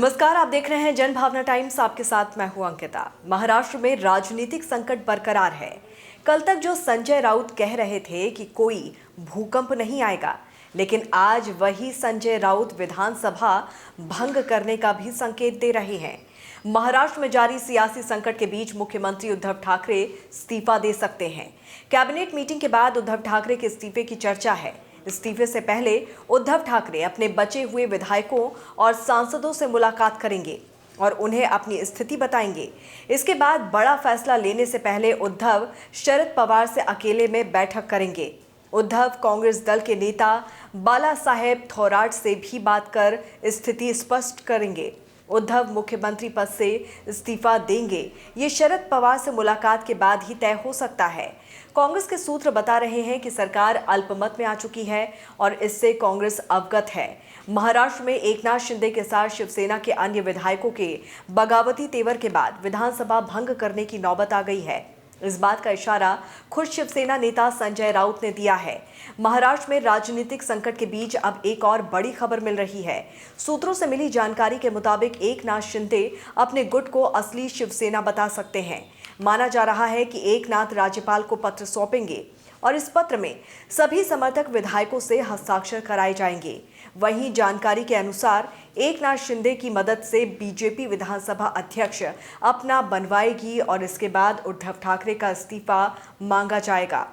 नमस्कार, आप देख रहे हैं जन भावना टाइम्स। आपके साथ मैं हूं अंकिता। महाराष्ट्र में राजनीतिक संकट बरकरार है। कल तक जो संजय राउत कह रहे थे कि कोई भूकंप नहीं आएगा, लेकिन आज वही संजय राउत विधानसभा भंग करने का भी संकेत दे रहे हैं। महाराष्ट्र में जारी सियासी संकट के बीच मुख्यमंत्री उद्धव ठाकरे इस्तीफा दे सकते हैं। कैबिनेट मीटिंग के बाद उद्धव ठाकरे के इस्तीफे की चर्चा है। इस्तीफे से पहले उद्धव ठाकरे अपने बचे हुए विधायकों और सांसदों से मुलाकात करेंगे और उन्हें अपनी स्थिति बताएंगे। इसके बाद बड़ा फैसला लेने से पहले उद्धव शरद पवार से अकेले में बैठक करेंगे। उद्धव कांग्रेस दल के नेता बाला साहेब थोराट से भी बात कर स्थिति स्पष्ट करेंगे। उद्धव मुख्यमंत्री पद से इस्तीफा देंगे, ये शरद पवार से मुलाकात के बाद ही तय हो सकता है। कांग्रेस के सूत्र बता रहे हैं कि सरकार अल्पमत में आ चुकी है और इससे कांग्रेस अवगत है। महाराष्ट्र में एकनाथ शिंदे के साथ शिवसेना के अन्य विधायकों के बगावती तेवर के बाद विधानसभा भंग करने की नौबत आ गई है। इस बात का इशारा खुद शिवसेना नेता संजय राउत ने दिया है। महाराष्ट्र में राजनीतिक संकट के बीच अब एक और बड़ी खबर मिल रही है। सूत्रों से मिली जानकारी के मुताबिक एकनाथ शिंदे अपने गुट को असली शिवसेना बता सकते हैं। माना जा रहा है कि एकनाथ राज्यपाल को पत्र सौंपेंगे और इस पत्र में सभी समर्थक विधायकों से हस्ताक्षर कराए जाएंगे। वहीं जानकारी के अनुसार एकनाथ शिंदे की मदद से बीजेपी विधानसभा अध्यक्ष अपना बनवाएगी और इसके बाद उद्धव ठाकरे का इस्तीफा मांगा जाएगा,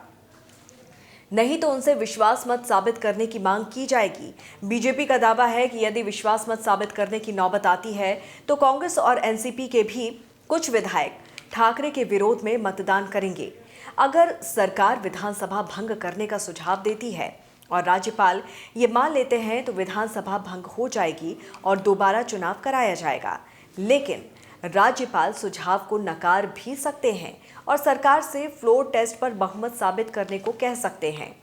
नहीं तो उनसे विश्वास मत साबित करने की मांग की जाएगी। बीजेपी का दावा है कि यदि विश्वास मत साबित करने की नौबत आती है तो कांग्रेस और एनसीपी के भी कुछ विधायक ठाकरे के विरोध में मतदान करेंगे। अगर सरकार विधानसभा भंग करने का सुझाव देती है और राज्यपाल ये मान लेते हैं तो विधानसभा भंग हो जाएगी और दोबारा चुनाव कराया जाएगा। लेकिन राज्यपाल सुझाव को नकार भी सकते हैं और सरकार से फ्लोर टेस्ट पर बहुमत साबित करने को कह सकते हैं।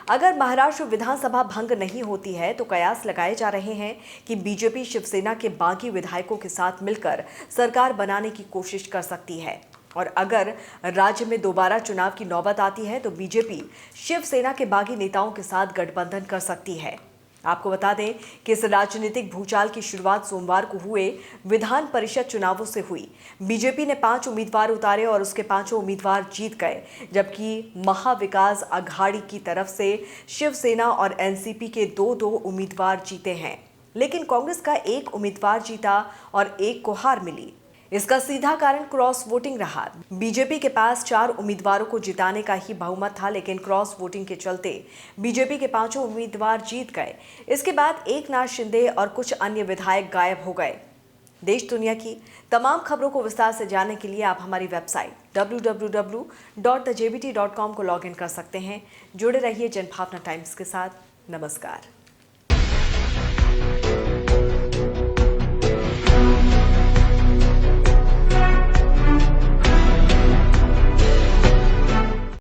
अगर महाराष्ट्र विधानसभा भंग नहीं होती है तो कयास लगाए जा रहे हैं कि बीजेपी शिवसेना के बागी विधायकों के साथ मिलकर सरकार बनाने की कोशिश कर सकती है और अगर राज्य में दोबारा चुनाव की नौबत आती है तो बीजेपी शिवसेना के बागी नेताओं के साथ गठबंधन कर सकती है। आपको बता दें कि इस राजनीतिक भूचाल की शुरुआत सोमवार को हुए विधान परिषद चुनावों से हुई। बीजेपी ने 5 उम्मीदवार उतारे और उसके 5 उम्मीदवार जीत गए, जबकि महाविकास अघाड़ी की तरफ से शिवसेना और एनसीपी के 2-2 उम्मीदवार जीते हैं, लेकिन कांग्रेस का 1 उम्मीदवार जीता और 1 को हार मिली। इसका सीधा कारण क्रॉस वोटिंग रहा। बीजेपी के पास 4 उम्मीदवारों को जिताने का ही बहुमत था, लेकिन क्रॉस वोटिंग के चलते बीजेपी के 5 उम्मीदवार जीत गए। इसके बाद एकनाथ शिंदे और कुछ अन्य विधायक गायब हो गए। देश दुनिया की तमाम खबरों को विस्तार से जानने के लिए आप हमारी वेबसाइट www.thejbt.com को लॉग इन कर सकते हैं। जुड़े रहिए जनभावना टाइम्स के साथ। नमस्कार।